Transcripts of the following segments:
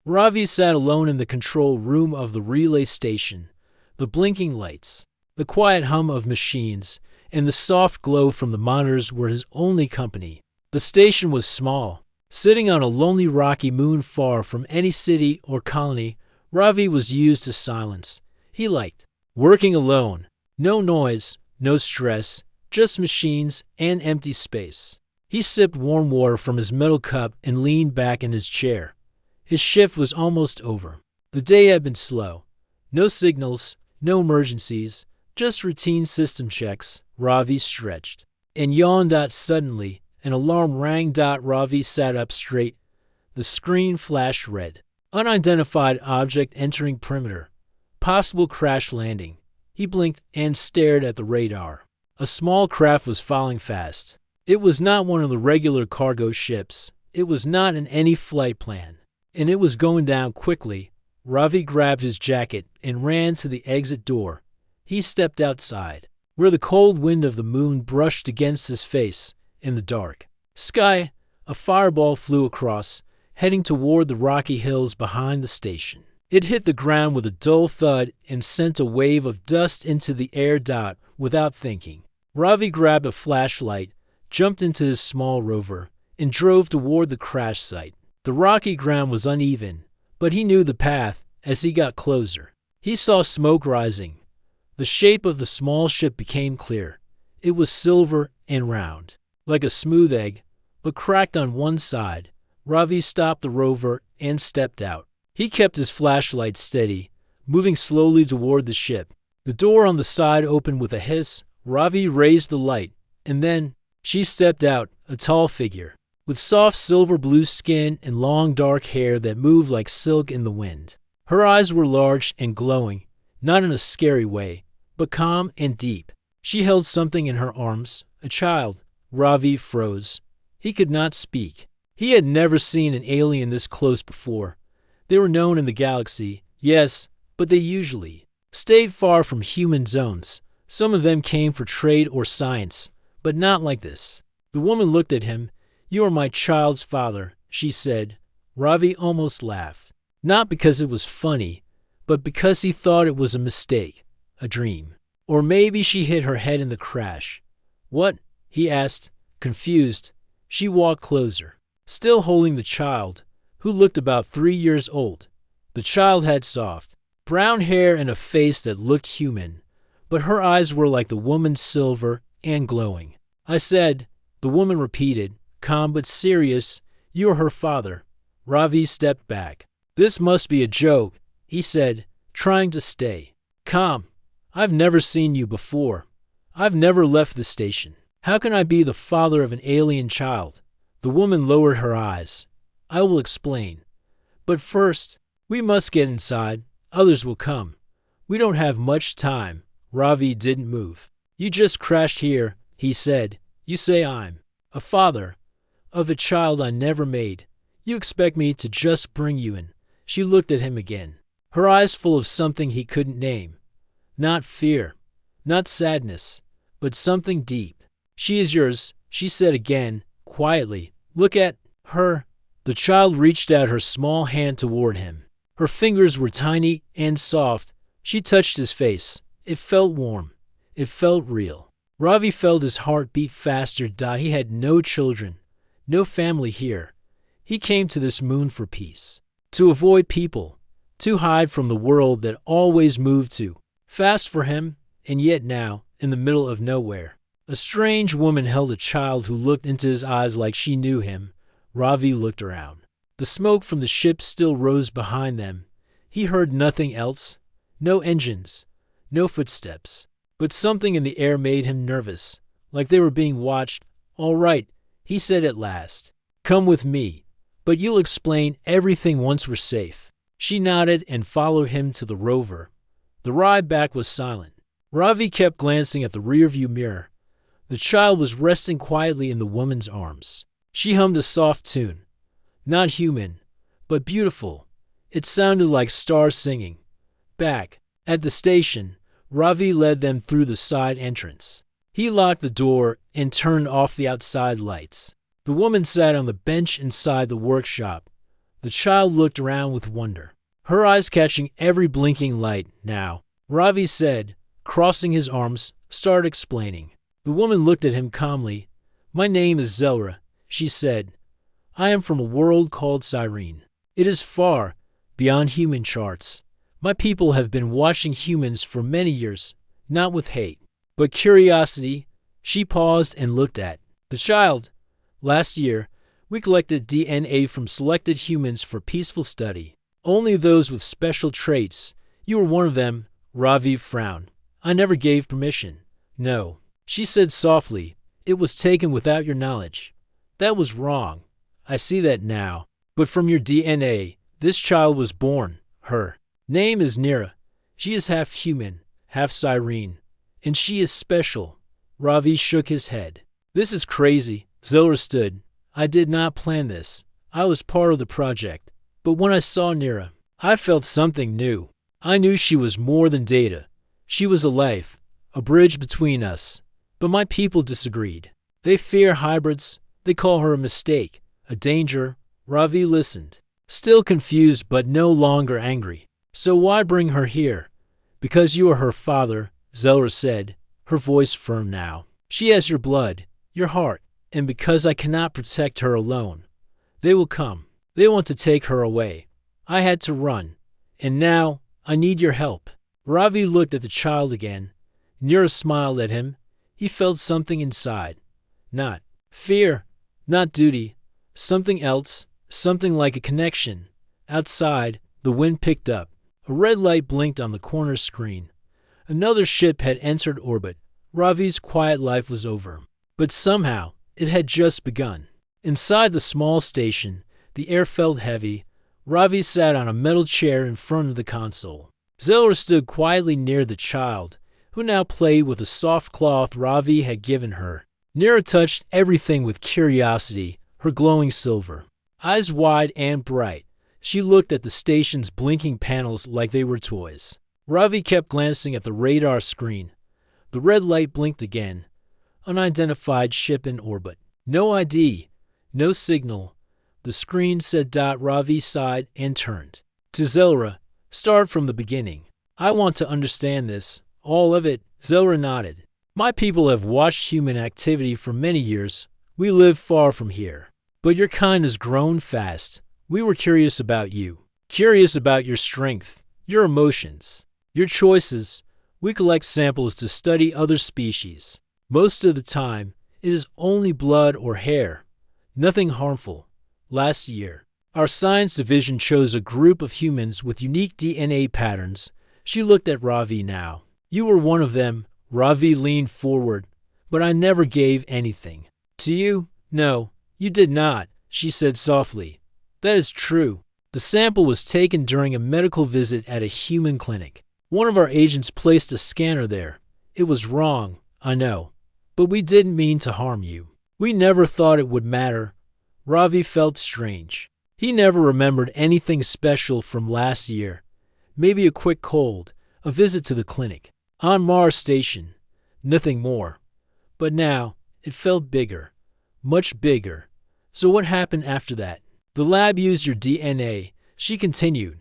Ravi sat alone in the control room of the relay station. The blinking lights, the quiet hum of machines, and the soft glow from the monitors were his only company. The station was small. Sitting on a lonely rocky moon far from any city or colony, Ravi was used to silence. He liked working alone. No noise, no stress, just machines and empty space. He sipped warm water from his metal cup and leaned back in his chair. His shift was almost over. The day had been slow. No signals, no emergencies, just routine system checks. Ravi stretched and yawned. Suddenly, an alarm rang. Ravi sat up straight. The screen flashed red. Unidentified object entering perimeter. Possible crash landing. He blinked and stared at the radar. A small craft was falling fast. It was not one of the regular cargo ships. It was not in any flight plan. And it was going down quickly. Ravi grabbed his jacket and ran to the exit door. He stepped outside, where the cold wind of the moon brushed against his face. In the dark sky, a fireball flew across, heading toward the rocky hills behind the station. It hit the ground with a dull thud and sent a wave of dust into the air. Without thinking, Ravi grabbed a flashlight, jumped into his small rover, and drove toward the crash site. The rocky ground was uneven, but he knew the path. As he got closer, he saw smoke rising. The shape of the small ship became clear. It was silver and round, like a smooth egg, but cracked on one side. Ravi stopped the rover and stepped out. He kept his flashlight steady, moving slowly toward the ship. The door on the side opened with a hiss. Ravi raised the light, and then she stepped out, a tall figure, with soft silver blue skin and long dark hair that moved like silk in the wind. Her eyes were large and glowing, not in a scary way, but calm and deep. She held something in her arms, a child. Ravi froze. He could not speak. He had never seen an alien this close before. They were known in the galaxy, yes, but they usually stayed far from human zones. Some of them came for trade or science, but not like this. The woman looked at him. "You are my child's father," she said. Ravi almost laughed, not because it was funny, but because he thought it was a mistake, a dream. Or maybe she hit her head in the crash. "What?" he asked, confused. She walked closer, still holding the child, who looked about 3 years old. The child had soft, brown hair and a face that looked human, but her eyes were like the woman's, silver and glowing. "I said," the woman repeated, calm but serious, "you are her father." Ravi stepped back. "This must be a joke," he said, trying to stay calm. "I've never seen you before. I've never left the station. How can I be the father of an alien child?" The woman lowered her eyes. "I will explain. But first, we must get inside. Others will come. We don't have much time." Ravi didn't move. "You just crashed here," he said. "You say I'm a father of a child I never made. You expect me to just bring you in?" She looked at him again, her eyes full of something he couldn't name. Not fear, not sadness, but something deep. "She is yours," she said again, quietly. "Look at her." The child reached out her small hand toward him. Her fingers were tiny and soft. She touched his face. It felt warm. It felt real. Ravi felt his heart beat faster. He had no children, no family here. He came to this moon for peace, to avoid people, to hide from the world that always moved too fast for him. And yet now, in the middle of nowhere, a strange woman held a child who looked into his eyes like she knew him. Ravi looked around. The smoke from the ship still rose behind them. He heard nothing else. No engines, no footsteps. But something in the air made him nervous, like they were being watched. "All right," he said at last. "Come with me. But you'll explain everything once we're safe." She nodded and followed him to the rover. The ride back was silent. Ravi kept glancing at the rearview mirror. The child was resting quietly in the woman's arms. She hummed a soft tune. Not human, but beautiful. It sounded like stars singing. Back at the station, Ravi led them through the side entrance. He locked the door and turned off the outside lights. The woman sat on the bench inside the workshop. The The child looked around with wonder, her eyes catching every blinking light. Now, Ravi said, crossing his arms, started explaining. The woman looked at him calmly. My name is Zelra, she said. I am from a world called Cyrene. It is far beyond human charts. My people have been watching humans for many years, not with hate, but curiosity. She paused and looked at the child. Last year, we collected DNA from selected humans for peaceful study. Only those with special traits. You were one of them. Ravi frowned. I never gave permission. No, she said softly. It was taken without your knowledge. That was wrong. I see that now. But from your DNA, this child was born. Her name is Nira. She is half human, half Cyrene. And she is special. Ravi shook his head. This is crazy. Zelra stood. I did not plan this. I was part of the project. But when I saw Nira, I felt something new. I knew she was more than data. She was a life, a bridge between us. But my people disagreed. They fear hybrids. They call her a mistake, a danger. Ravi listened, still confused but no longer angry. So why bring her here? Because you are her father, Zelra said, her voice firm now. She has your blood, your heart, and because I cannot protect her alone, they will come. They want to take her away. I had to run, and now I need your help. Ravi looked at the child again. Nira smiled at him. He felt something inside. Not fear, not duty, something else, something like a connection. Outside, the wind picked up. A red light blinked on the corner screen. Another ship had entered orbit. Ravi's quiet life was over. But somehow, it had just begun. Inside the small station, the air felt heavy. Ravi sat on a metal chair in front of the console. Zelra stood quietly near the child, who now played with a soft cloth Ravi had given her. Nira touched everything with curiosity, her glowing silver. Eyes wide and bright, she looked at the station's blinking panels like they were toys. Ravi kept glancing at the radar screen. The red light blinked again. Unidentified ship in orbit. No ID, no signal. The screen said. Ravi sighed and turned to Zelra. Start from the beginning. I want to understand this. All of it. Zelra nodded. My people have watched human activity for many years. We live far from here. But your kind has grown fast. We were curious about you. Curious about your strength, your emotions, your choices. We collect samples to study other species. Most of the time, it is only blood or hair. Nothing harmful. Last year, our science division chose a group of humans with unique DNA patterns. She looked at Ravi now. You were one of them. Ravi leaned forward. But I never gave anything. To you? No, you did not, she said softly. That is true. The sample was taken during a medical visit at a human clinic. One of our agents placed a scanner there. It was wrong, I know. But we didn't mean to harm you. We never thought it would matter. Ravi felt strange. He never remembered anything special from last year. Maybe a quick cold, a visit to the clinic. On Mars Station. Nothing more. But now, it felt bigger. Much bigger. So what happened after that? The lab used your DNA, she continued.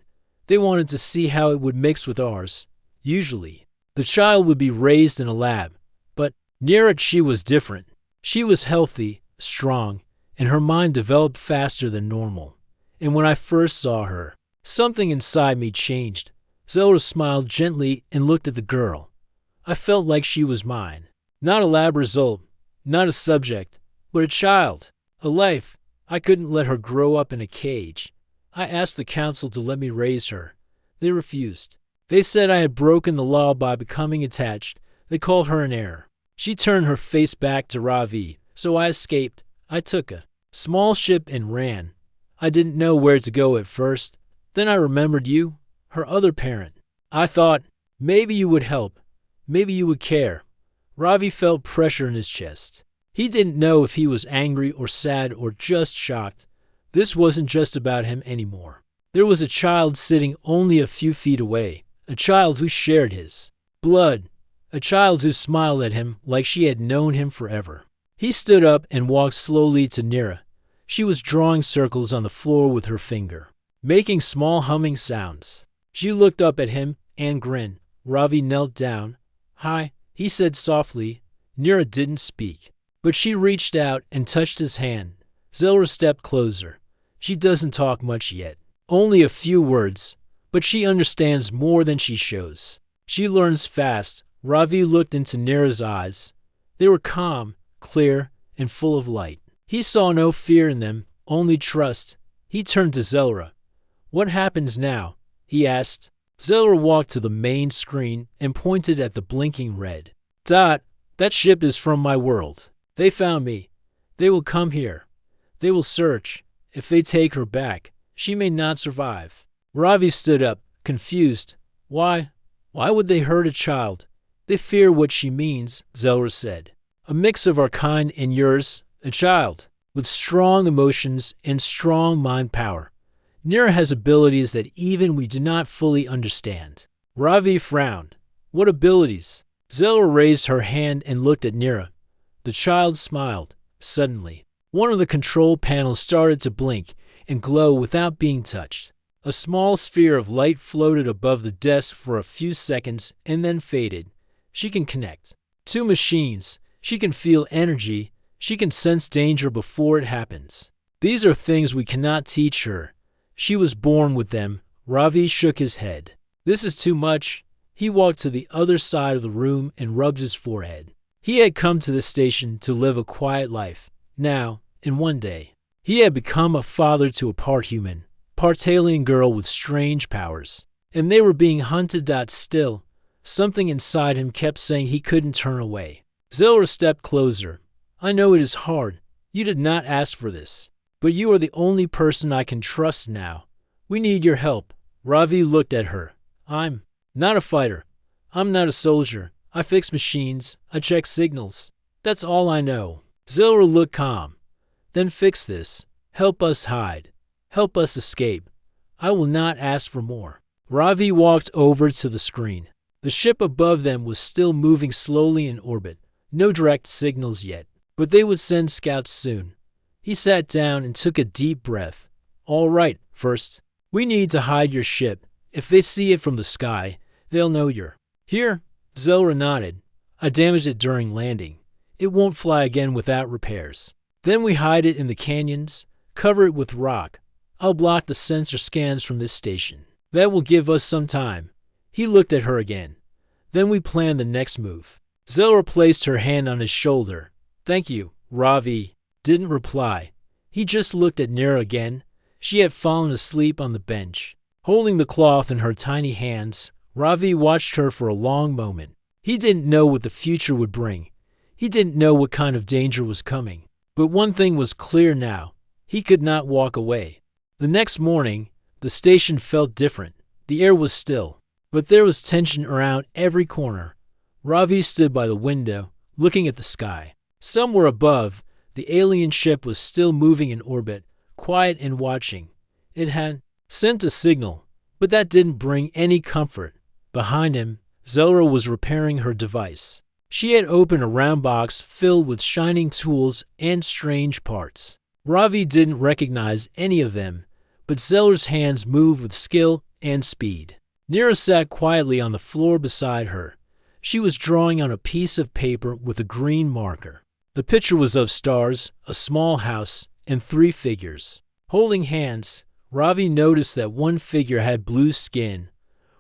They wanted to see how it would mix with ours. Usually, the child would be raised in a lab. But near it, she was different. She was healthy, strong, and her mind developed faster than normal. And when I first saw her, something inside me changed. Zelda smiled gently and looked at the girl. I felt like she was mine. Not a lab result, not a subject, but a child, a life. I couldn't let her grow up in a cage. I asked the council to let me raise her. They refused. They said I had broken the law by becoming attached. They called her an error. She turned her face back to Ravi, so I escaped. I took a small ship and ran. I didn't know where to go at first. Then I remembered you, her other parent. I thought, maybe you would help. Maybe you would care. Ravi felt pressure in his chest. He didn't know if he was angry or sad or just shocked. This wasn't just about him anymore. There was a child sitting only a few feet away, a child who shared his blood, a child who smiled at him like she had known him forever. He stood up and walked slowly to Nira. She was drawing circles on the floor with her finger. making small humming sounds. She looked up at him and grinned. Ravi knelt down. "Hi," he said softly. Nira didn't speak, but she reached out and touched his hand. Zelra stepped closer. She doesn't talk much yet, only a few words, but she understands more than she shows. She learns fast. Ravi looked into Nira's eyes. They were calm, clear, and full of light. He saw no fear in them, only trust. He turned to Zelra. "What happens now?" he asked. Zelra walked to the main screen and pointed at the blinking red dot. "That ship is from my world. They found me. They will come here. They will search. If they take her back, she may not survive." Ravi stood up, confused. Why would they hurt a child?" "They fear what she means," Zelra said. "A mix of our kind and yours, a child, with strong emotions and strong mind power. Nira has abilities that even we do not fully understand." Ravi frowned. "What abilities?" Zelra raised her hand and looked at Nira. The child smiled. Suddenly, one of the control panels started to blink and glow without being touched. A small sphere of light floated above the desk for a few seconds and then faded. She can connect two machines. She can feel energy. She can sense danger before it happens. These are things we cannot teach her. She was born with them. Ravi shook his head. "This is too much." He walked to the other side of the room and rubbed his forehead. He had come to this station to live a quiet life. Now, in one day, he had become a father to a part human, part alien girl with strange powers. And they were being hunted. Still, something inside him kept saying he couldn't turn away. Zelra stepped closer. "I know it is hard. You did not ask for this. But you are the only person I can trust now. We need your help." Ravi looked at her. "I'm not a fighter. I'm not a soldier. I fix machines. I check signals. That's all I know." Zelra looked calm. "Then fix this. Help us hide. Help us escape. I will not ask for more." Ravi walked over to the screen. The ship above them was still moving slowly in orbit. No direct signals yet, but they would send scouts soon. He sat down and took a deep breath. "All right, first, we need to hide your ship. If they see it from the sky, they'll know you're here." Zelra nodded. "I damaged it during landing. It won't fly again without repairs. Then we hide it in the canyons, cover it with rock. I'll block the sensor scans from this station. That will give us some time." He looked at her again. "Then we plan the next move." Zelra placed her hand on his shoulder. "Thank you." Ravi didn't reply. He just looked at Nira again. She had fallen asleep on the bench. Holding the cloth in her tiny hands, Ravi watched her for a long moment. He didn't know what the future would bring. He didn't know what kind of danger was coming. But one thing was clear now. He could not walk away. The next morning, the station felt different. The air was still, but there was tension around every corner. Ravi stood by the window, looking at the sky. Somewhere above, the alien ship was still moving in orbit, quiet and watching. It had sent a signal, but that didn't bring any comfort. Behind him, Zelra was repairing her device. She had opened a round box filled with shining tools and strange parts. Ravi didn't recognize any of them, but Zelra's hands moved with skill and speed. Nira sat quietly on the floor beside her. She was drawing on a piece of paper with a green marker. The picture was of stars, a small house, and 3 figures. Holding hands, Ravi noticed that one figure had blue skin.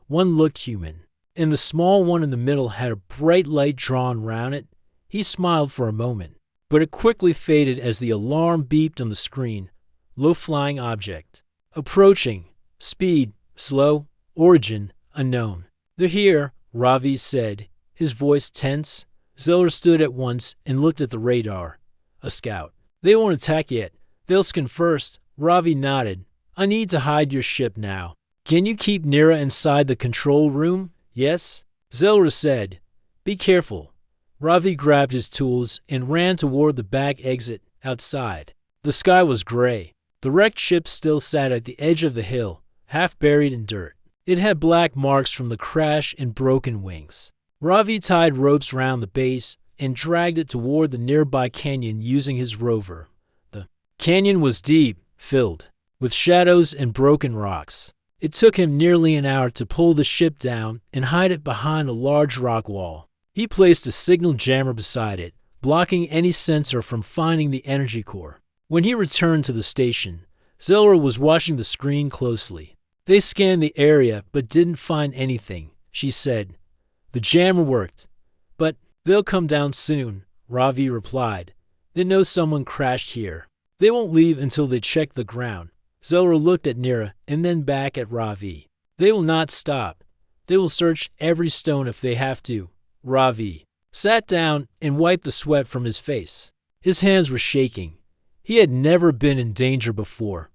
One looked human, and the small one in the middle had a bright light drawn round it. He smiled for a moment, but it quickly faded as the alarm beeped on the screen. Low-flying object. Approaching. Speed, slow. Origin, unknown. "They're here," Ravi said, his voice tense. Zelra stood at once and looked at the radar. A scout. "They won't attack yet. They'll scan first." Ravi nodded. "I need to hide your ship now. Can you keep Nira inside the control room?" "Yes." Zelra said. "Be careful." Ravi grabbed his tools and ran toward the back exit outside. The sky was gray. The wrecked ship still sat at the edge of the hill, half buried in dirt. It had black marks from the crash and broken wings. Ravi tied ropes round the base and dragged it toward the nearby canyon using his rover. The canyon was deep, filled with shadows and broken rocks. It took him nearly an hour to pull the ship down and hide it behind a large rock wall. He placed a signal jammer beside it, blocking any sensor from finding the energy core. When he returned to the station, Zelra was watching the screen closely. They scanned the area but didn't find anything, she said. The jammer worked. But they'll come down soon, Ravi replied. They know someone crashed here. They won't leave until they check the ground. Zelra looked at Nira and then back at Ravi. They will not stop. They will search every stone if they have to. Ravi sat down and wiped the sweat from his face. His hands were shaking. He had never been in danger before.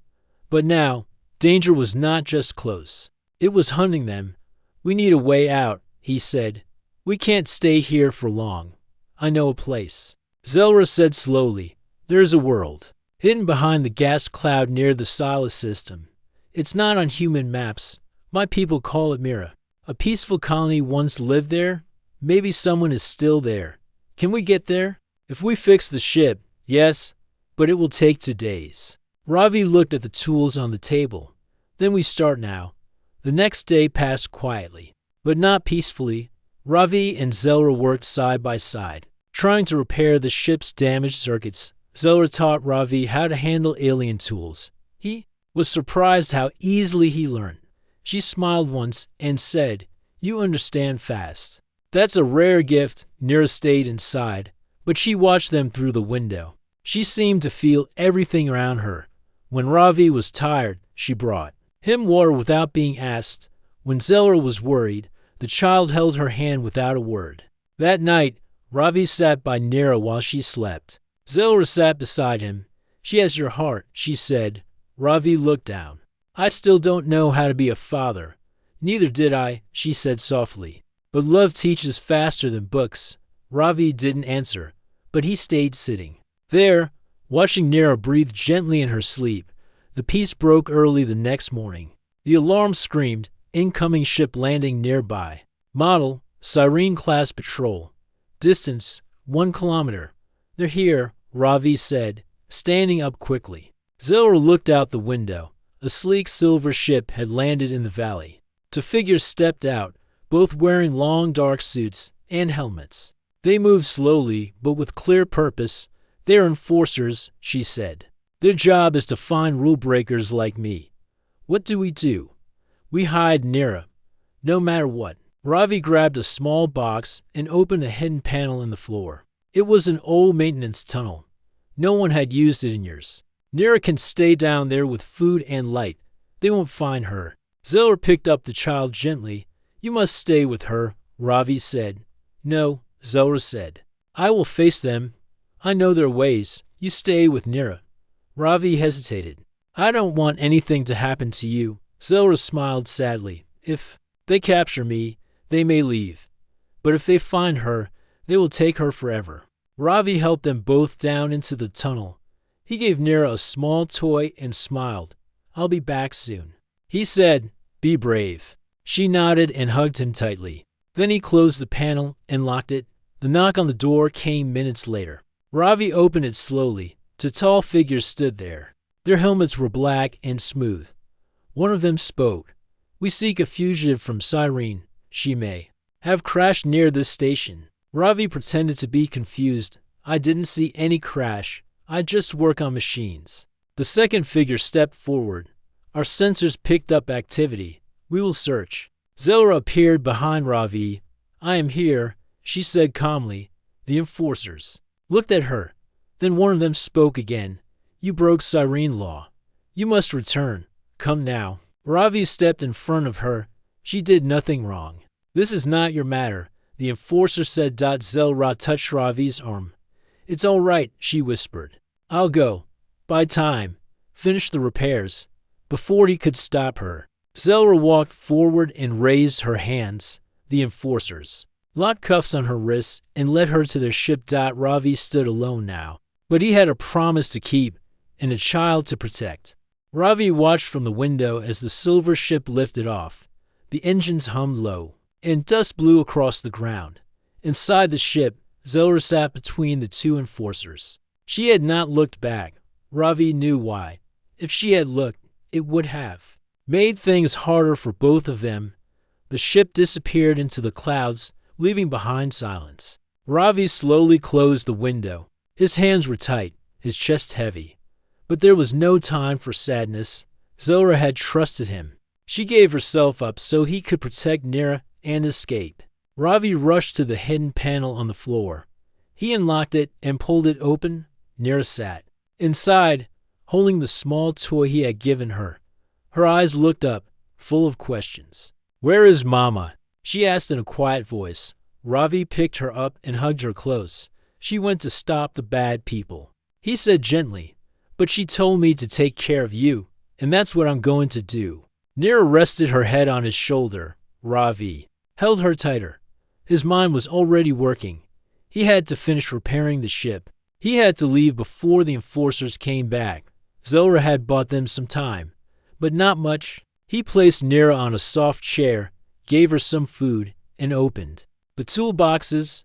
But now, danger was not just close. It was hunting them. We need a way out, he said. We can't stay here for long. I know a place. Zelra said slowly, There's a world, hidden behind the gas cloud near the Silas system. It's not on human maps. My people call it Mira. A peaceful colony once lived there. Maybe someone is still there. Can we get there? If we fix the ship, yes, but it will take 2 days. Ravi looked at the tools on the table. Then we start now. The next day passed quietly, but not peacefully. Ravi and Zelra worked side by side, trying to repair the ship's damaged circuits. Zelra taught Ravi how to handle alien tools. He was surprised how easily he learned. She smiled once and said, You understand fast. That's a rare gift. Nira stayed inside, but she watched them through the window. She seemed to feel everything around her. When Ravi was tired, she brought him water without being asked. When Zelra was worried, the child held her hand without a word. That night, Ravi sat by Nira while she slept. Zelra sat beside him. She has your heart, she said. Ravi looked down. I still don't know how to be a father. Neither did I, she said softly. But love teaches faster than books. Ravi didn't answer, but he stayed sitting there, watching Nira breathe gently in her sleep. The peace broke early the next morning. The alarm screamed, incoming ship landing nearby. Model, Siren-class patrol. Distance, 1 kilometer. They're here, Ravi said, standing up quickly. Zelra looked out the window. A sleek silver ship had landed in the valley. 2 figures stepped out, both wearing long dark suits and helmets. They moved slowly, but with clear purpose. They're enforcers, she said. Their job is to find rule breakers like me. What do? We hide Nira, no matter what. Ravi grabbed a small box and opened a hidden panel in the floor. It was an old maintenance tunnel. No one had used it in years. Nira can stay down there with food and light. They won't find her. Zelra picked up the child gently. You must stay with her, Ravi said. No, Zelra said. I will face them. I know their ways. You stay with Nira. Ravi hesitated. I don't want anything to happen to you. Zelra smiled sadly. If they capture me, they may leave. But if they find her, they will take her forever. Ravi helped them both down into the tunnel. He gave Nira a small toy and smiled. I'll be back soon. He said, Be brave. She nodded and hugged him tightly. Then he closed the panel and locked it. The knock on the door came minutes later. Ravi opened it slowly. 2 tall figures stood there. Their helmets were black and smooth. One of them spoke. We seek a fugitive from Cyrene. She may have crashed near this station. Ravi pretended to be confused. I didn't see any crash. I just work on machines. The second figure stepped forward. Our sensors picked up activity. We will search. Zelra appeared behind Ravi. I am here, she said calmly. The enforcers looked at her. Then one of them spoke again. You broke Cyrene law. You must return. Come now. Ravi stepped in front of her. She did nothing wrong. This is not your matter, the enforcer said. Zelra touched Ravi's arm. It's all right, she whispered. I'll go. Buy time. Finish the repairs. Before he could stop her, Zelra walked forward and raised her hands. The enforcers locked cuffs on her wrists and led her to their ship. Ravi stood alone now, but he had a promise to keep and a child to protect. Ravi watched from the window as the silver ship lifted off. The engines hummed low, and dust blew across the ground. Inside the ship, Zelra sat between the 2 enforcers. She had not looked back. Ravi knew why. If she had looked, It would have made things harder for both of them. The ship disappeared into the clouds, leaving behind silence. Ravi slowly closed the window. His hands were tight, his chest heavy. But there was no time for sadness. Zora had trusted him. She gave herself up so he could protect Nira and escape. Ravi rushed to the hidden panel on the floor. He unlocked it and pulled it open. Nira sat inside, holding the small toy he had given her. Her eyes looked up, full of questions. "Where is Mama?" she asked in a quiet voice. Ravi picked her up and hugged her close. "She went to stop the bad people," he said gently. "But she told me to take care of you, and that's what I'm going to do." Nira rested her head on his shoulder. Ravi held her tighter. His mind was already working. He had to finish repairing the ship. He had to leave before the enforcers came back. Zora had bought them some time, but not much. He placed Nira on a soft chair, gave her some food, and opened the toolboxes.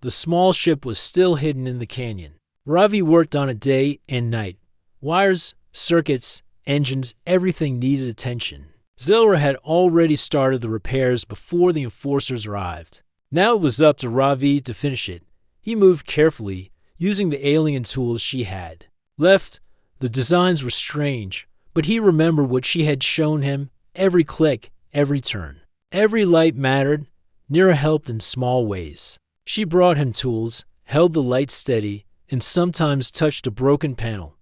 The small ship was still hidden in the canyon. Ravi worked on it day and night. Wires, circuits, engines, everything needed attention. Zora had already started the repairs before the enforcers arrived. Now it was up to Ravi to finish it. He moved carefully, using the alien tools she had left. The designs were strange, but he remembered what she had shown him. Every click, every turn, every light mattered. Nira helped in small ways. She brought him tools, held the light steady, and sometimes touched a broken panel.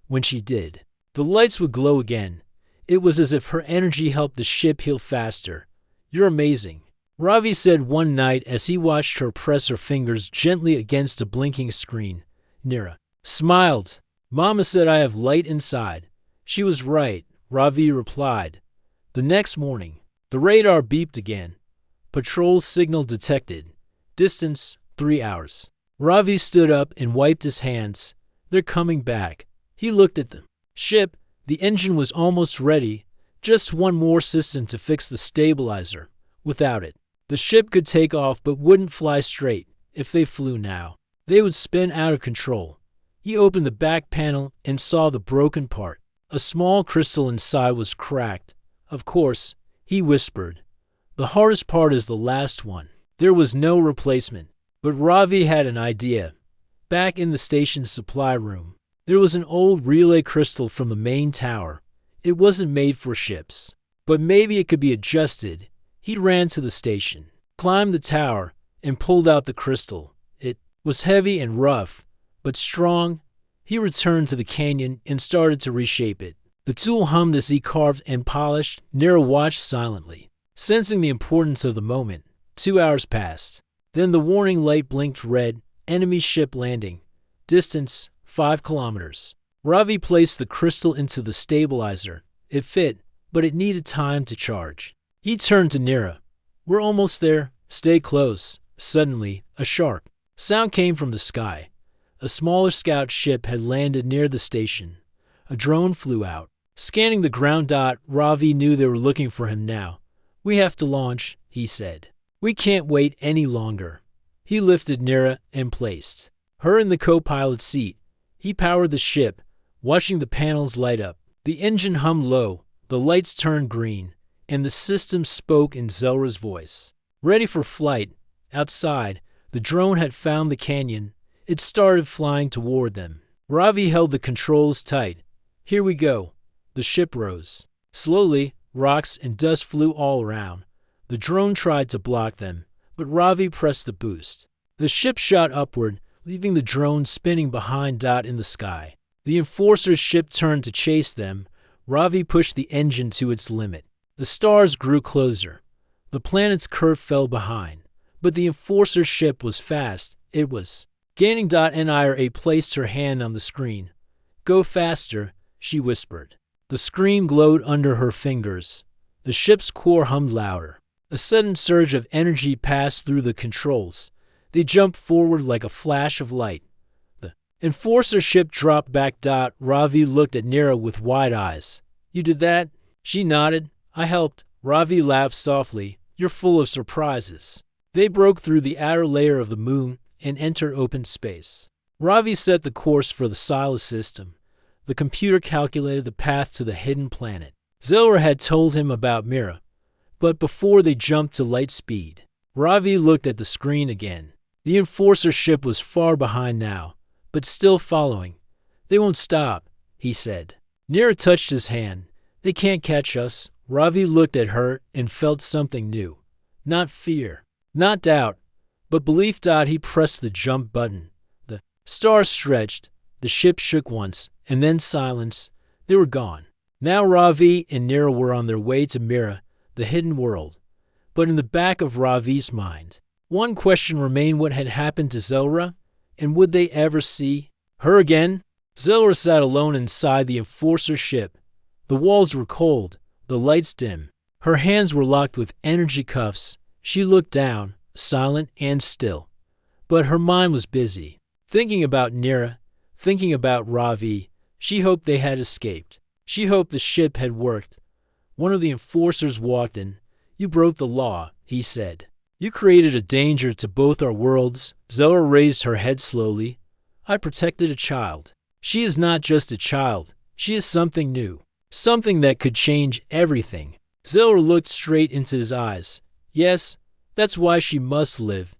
When she did, the lights would glow again. It was as if her energy helped the ship heal faster. "You're amazing," Ravi said one night as he watched her press her fingers gently against a blinking screen. Nira smiled. "Mama said I have light inside." She was right, Ravi replied. The next morning, the radar beeped again. Patrol signal detected. Distance 3 hours. Ravi stood up and wiped his hands. "They're coming back." He looked at the ship. The engine was almost ready. Just one more system to fix the stabilizer. Without it, the ship could take off but wouldn't fly straight. If they flew now, they would spin out of control. He opened the back panel and saw the broken part. A small crystal inside was cracked. "Of course," he whispered. "The hardest part is the last one." There was no replacement. But Ravi had an idea. Back in the station's supply room, there was an old relay crystal from the main tower. It wasn't made for ships, but maybe it could be adjusted. He ran to the station, climbed the tower, and pulled out the crystal. It was heavy and rough, but strong. He returned to the canyon and started to reshape it. The tool hummed as he carved and polished. Nira watched silently, sensing the importance of the moment. 2 hours passed. Then the warning light blinked red. Enemy ship landing. Distance 5 kilometers. Ravi placed the crystal into the stabilizer. It fit, but it needed time to charge. He turned to Nira. "We're almost there. Stay close." Suddenly, a sharp sound came from the sky. A smaller scout ship had landed near the station. A drone flew out, scanning the ground. Ravi knew they were looking for him now. "We have to launch," he said. "We can't wait any longer." He lifted Nira and placed her in the co-pilot seat. He powered the ship, watching the panels light up. The engine hummed low, the lights turned green, and the system spoke in Zora's voice. Ready for flight. Outside, the drone had found the canyon. It started flying toward them. Ravi held the controls tight. "Here we go." The ship rose. Slowly, rocks and dust flew all around. The drone tried to block them, but Ravi pressed the boost. The ship shot upward, leaving the drone spinning behind in the sky. The enforcer's ship turned to chase them. Ravi pushed the engine to its limit. The stars grew closer. The planet's curve fell behind. But the enforcer's ship was fast. It was gaining. Nira placed her hand on the screen. "Go faster," she whispered. The screen glowed under her fingers. The ship's core hummed louder. A sudden surge of energy passed through the controls. They jumped forward like a flash of light. The enforcer ship dropped back. Ravi looked at Nira with wide eyes. "You did that?" She nodded. "I helped." Ravi laughed softly. "You're full of surprises." They broke through the outer layer of the moon and entered open space. Ravi set the course for the Sila system. The computer calculated the path to the hidden planet. Zelra had told him about Mira, but before they jumped to light speed, Ravi looked at the screen again. The Enforcer ship was far behind now, but still following. They won't stop, he said. Mira touched his hand. They can't catch us. Ravi looked at her and felt something new. Not fear, not doubt, but belief. He pressed the jump button. The stars stretched, the ship shook once, and then silence. They were gone. Now Ravi and Mira were on their way to Mira, the hidden world. But in the back of Ravi's mind, one question remained: what had happened to Zelra, and would they ever see her again? Zelra sat alone inside the Enforcer ship. The walls were cold, the lights dim. Her hands were locked with energy cuffs. She looked down, silent and still. But her mind was busy, thinking about Mira, thinking about Ravi. She hoped they had escaped. She hoped the ship had worked. One of the enforcers walked in. "You broke the law," he said. "You created a danger to both our worlds." Zelra raised her head slowly. "I protected a child." "She is not just a child. She is something new. Something that could change everything." Zelra looked straight into his eyes. "Yes, that's why she must live."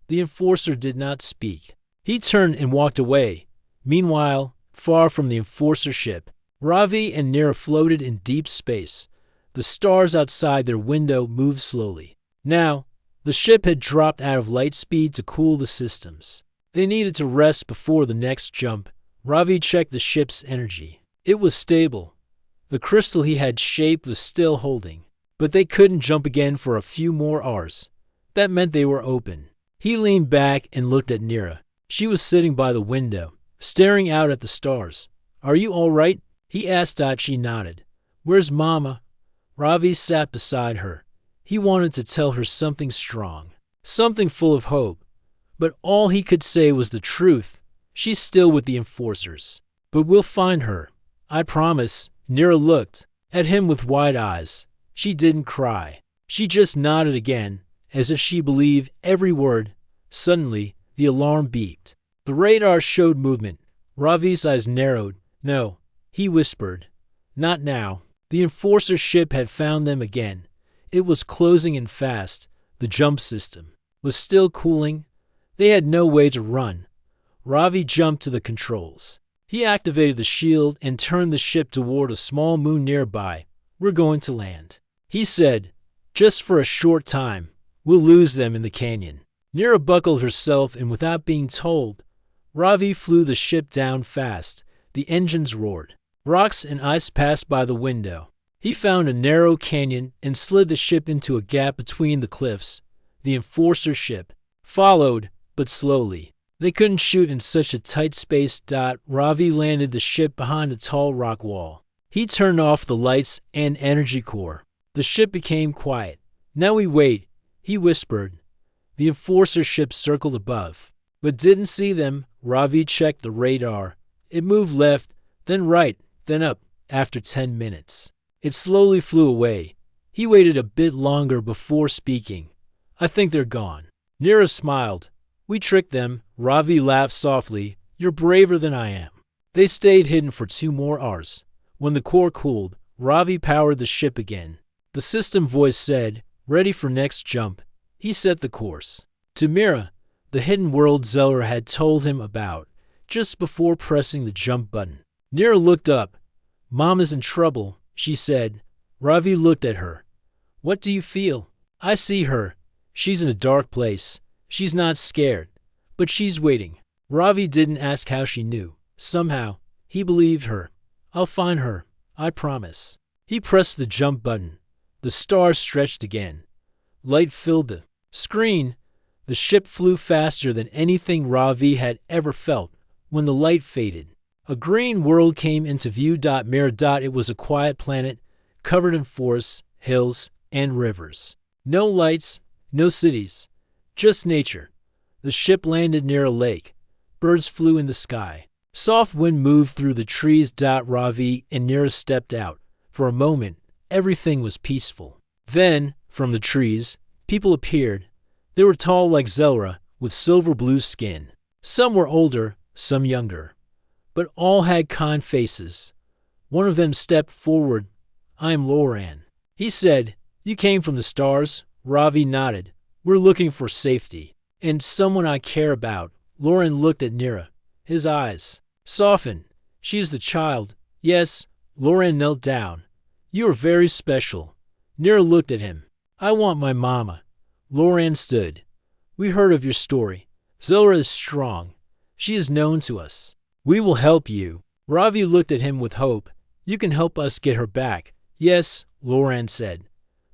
The enforcer did not speak. He turned and walked away. Meanwhile, far from the enforcer ship, Ravi and Mira floated in deep space. The stars outside their window moved slowly. Now, the ship had dropped out of light speed to cool the systems. They needed to rest before the next jump. Ravi checked the ship's energy. It was stable. The crystal he had shaped was still holding. But they couldn't jump again for a few more hours. That meant they were open. He leaned back and looked at Mira. She was sitting by the window, staring out at the stars. "Are you all right?" he asked. She nodded. "Where's Mama?" Ravi sat beside her. He wanted to tell her something strong, something full of hope. But all he could say was the truth. "She's still with the enforcers. But we'll find her. I promise." Mira looked at him with wide eyes. She didn't cry. She just nodded again, as if she believed every word. Suddenly, the alarm beeped. The radar showed movement. Ravi's eyes narrowed. "No," he whispered. "Not now." The enforcer ship had found them again. It was closing in fast. The jump system was still cooling. They had no way to run. Ravi jumped to the controls. He activated the shield and turned the ship toward a small moon nearby. "We're going to land," he said. "Just for a short time. We'll lose them in the canyon." Mira buckled herself, and without being told, Ravi flew the ship down fast. The engines roared. Rocks and ice passed by the window. He found a narrow canyon and slid the ship into a gap between the cliffs. The enforcer ship followed, but slowly. They couldn't shoot in such a tight space. Ravi landed the ship behind a tall rock wall. He turned off the lights and energy core. The ship became quiet. "Now we wait," he whispered. The enforcer ship circled above, but didn't see them. Ravi checked the radar. It moved left, then right, then up. After 10 minutes, it slowly flew away. He waited a bit longer before speaking. "I think they're gone." Mira smiled. "We tricked them." Ravi laughed softly. "You're braver than I am." They stayed hidden for 2 more hours. When the core cooled, Ravi powered the ship again. The system voice said, "Ready for next jump." He set the course to Mira, the hidden world Zelra had told him about, just before pressing the jump button. Mira looked up. "Mom is in trouble," she said. Ravi looked at her. "What do you feel?" "I see her. She's in a dark place. She's not scared, but she's waiting." Ravi didn't ask how she knew. Somehow, he believed her. "I'll find her. I promise." He pressed the jump button. The stars stretched again. Light filled the screen. The ship flew faster than anything Ravi had ever felt. When the light faded, a green world came into view. Mira. It was a quiet planet, covered in forests, hills, and rivers. No lights, no cities. Just nature. The ship landed near a lake. Birds flew in the sky. Soft wind moved through the trees. Ravi and Mira stepped out. For a moment, everything was peaceful. Then, from the trees, people appeared. They were tall like Zelra, with silver blue skin. Some were older, some younger. but all had kind faces. One of them stepped forward. "I am Loran," he said. "You came from the stars?" Ravi nodded. "We're looking for safety. And someone I care about." Loran looked at Nira. His eyes softened. "She is the child." "Yes." Loran knelt down. "You are very special." Nira looked at him. "I want my mama." Loran stood. "We heard of your story. Zelra is strong. She is known to us. We will help you." Ravi looked at him with hope. "You can help us get her back." "Yes," Loran said.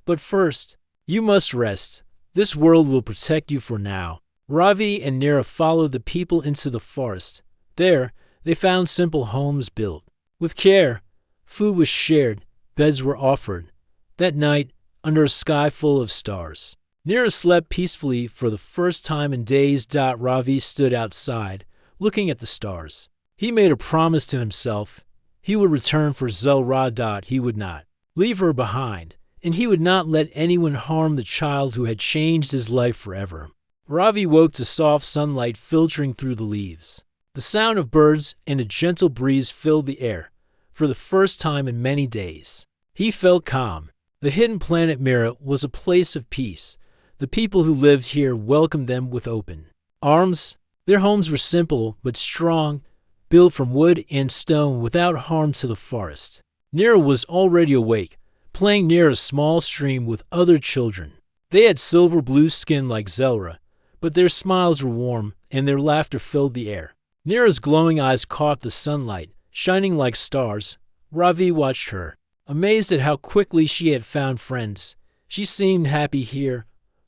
"But first, you must rest. This world will protect you for now." Ravi and Nira followed the people into the forest. There, they found simple homes built. With care, food was shared, beds were offered. That night, under a sky full of stars, Nira slept peacefully for the first time in days. Ravi stood outside, looking at the stars. He made a promise to himself. He would return for Zelra. He would not leave her behind, and he would not let anyone harm the child who had changed his life forever. Ravi woke to soft sunlight filtering through the leaves. The sound of birds and a gentle breeze filled the air. For the first time in many days, he felt calm. The hidden planet Mira was a place of peace. The people who lived here welcomed them with open arms. Their homes were simple but strong, built from wood and stone without harm to the forest. Nira was already awake, playing near a small stream with other children. They had silver blue skin like Zelra, but their smiles were warm and their laughter filled the air. Nira's glowing eyes caught the sunlight, shining like stars. Ravi watched her, amazed at how quickly she had found friends. She seemed happy here.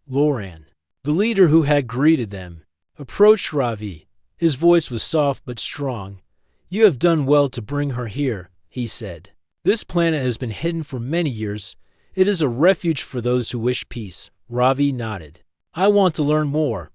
Loran, the leader who had greeted them, approached Ravi. His voice was soft but strong. "You have done well to bring her here," he said. "This planet has been hidden for many years. It is a refuge for those who wish peace." Ravi nodded. "I want to learn more.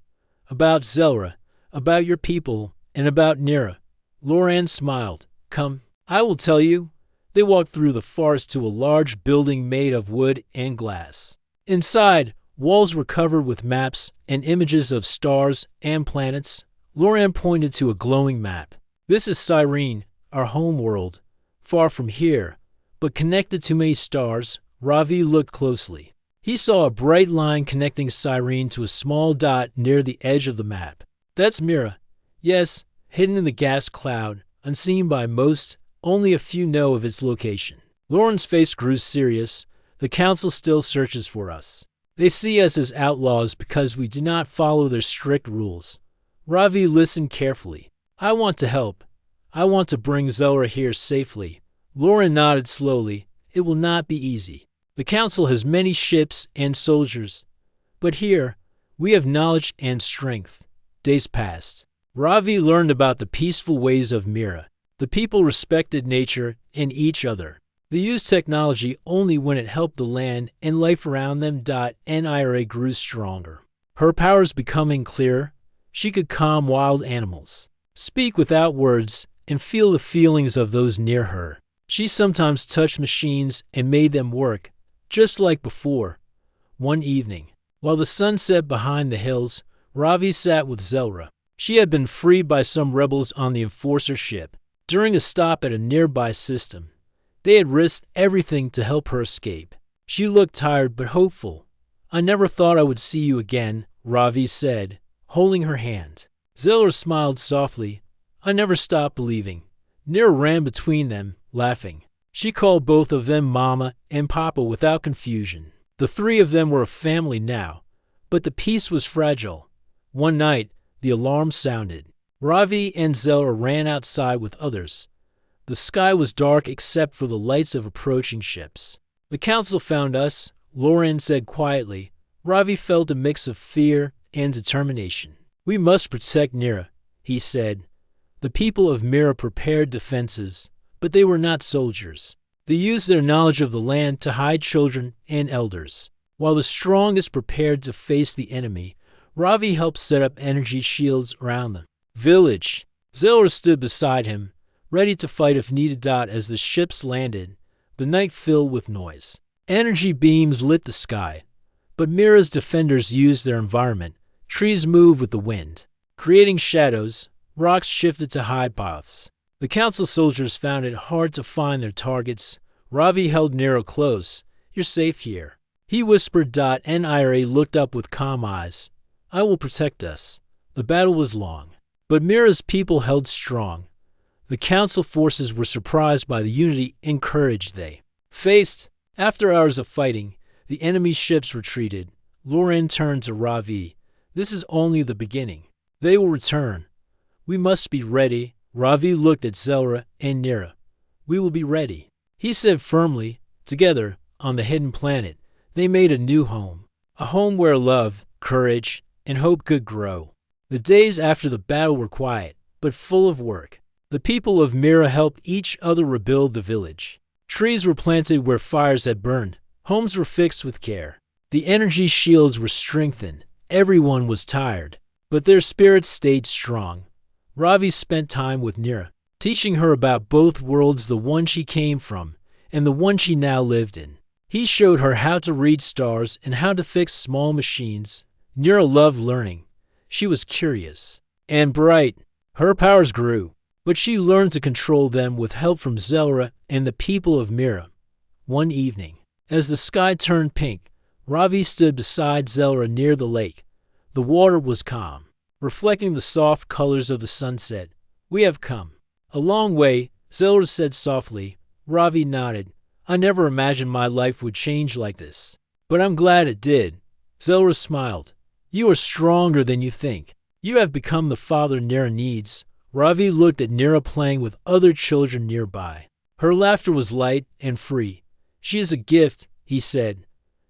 About Zelra, about your people, and about Nira." Loran smiled. "Come, I will tell you." They walked through the forest to a large building made of wood and glass. Inside, walls were covered with maps and images of stars and planets. Loran pointed to a glowing map. "This is Cyrene, our home world. Far from here, but connected to many stars." Ravi looked closely. He saw a bright line connecting Cyrene to a small dot near the edge of the map. "That's Mira." "Yes, hidden in the gas cloud, unseen by most. Only a few know of its location." Lauren's face grew serious. "The council still searches for us. They see us as outlaws because we do not follow their strict rules." Ravi listened carefully. "I want to help. I want to bring Zelra here safely." Loran nodded slowly. "It will not be easy. The council has many ships and soldiers. But here, we have knowledge and strength." Days passed. Ravi learned about the peaceful ways of Mira. The people respected nature and each other. They used technology only when it helped the land and life around them. Nira grew stronger. Her powers becoming clearer. She could calm wild animals, speak without words, and feel the feelings of those near her. She sometimes touched machines and made them work, just like before. One evening, while the sun set behind the hills, Ravi sat with Zelra. She had been freed by some rebels on the Enforcer ship during a stop at a nearby system. They had risked everything to help her escape. She looked tired but hopeful. "I never thought I would see you again," Ravi said, holding her hand. Zelra smiled softly. "I never stopped believing." Nira ran between them, laughing. She called both of them Mama and Papa without confusion. The three of them were a family now, but the peace was fragile. One night, the alarm sounded. Ravi and Zelra ran outside with others. The sky was dark except for the lights of approaching ships. "The council found us," Loran said quietly. Ravi felt a mix of fear and determination. "We must protect Nira," he said. The people of Mira prepared defenses, but they were not soldiers. They used their knowledge of the land to hide children and elders. While the strongest prepared to face the enemy, Ravi helped set up energy shields around them. Village. Zelra stood beside him, ready to fight if needed. As the ships landed, the night filled with noise. Energy beams lit the sky, but Mira's defenders used their environment. Trees moved with the wind, creating shadows. Rocks shifted to hide paths. The council soldiers found it hard to find their targets. Ravi held Nero close. "You're safe here," he whispered. Nira looked up with calm eyes. "I will protect us." The battle was long, but Mira's people held strong. The council forces were surprised by the unity and courage they faced. After hours of fighting, the enemy ships retreated. Loren turned to Ravi. "This is only the beginning. They will return. We must be ready." Ravi looked at Zelra and Nira. "We will be ready," he said firmly. Together, on the hidden planet, they made a new home. A home where love, courage, and hope could grow. The days after the battle were quiet, but full of work. The people of Mira helped each other rebuild the village. Trees were planted where fires had burned. Homes were fixed with care. The energy shields were strengthened. Everyone was tired, but their spirits stayed strong. Ravi spent time with Nira, teaching her about both worlds, the one she came from and the one she now lived in. He showed her how to read stars and how to fix small machines. Nira loved learning. She was curious and bright. Her powers grew, but she learned to control them with help from Zelra and the people of Mira. One evening, as the sky turned pink, Ravi stood beside Zelra near the lake. The water was calm, reflecting the soft colors of the sunset. "We have come a long way," Zelra said softly. Ravi nodded. "I never imagined my life would change like this, but I'm glad it did." Zelra smiled. "You are stronger than you think. You have become the father Nira needs." Ravi looked at Nira playing with other children nearby. Her laughter was light and free. "She is a gift," he said,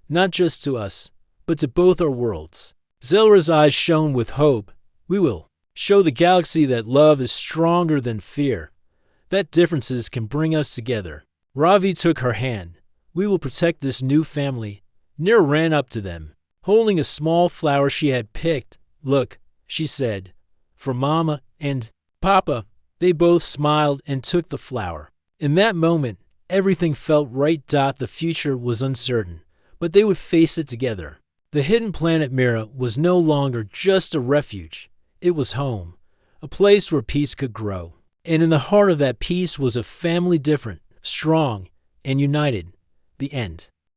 "not just to us, but to both our worlds." Zelra's eyes shone with hope. "We will show the galaxy that love is stronger than fear, that differences can bring us together." Ravi took her hand. "We will protect this new family." Nira ran up to them, holding a small flower she had picked. "Look," she said, "for Mama and Papa." They both smiled and took the flower. In that moment, everything felt right. The future was uncertain, but they would face it together. The hidden planet Mira was no longer just a refuge. It was home, a place where peace could grow. And in the heart of that peace was a family different, strong, and united. The end.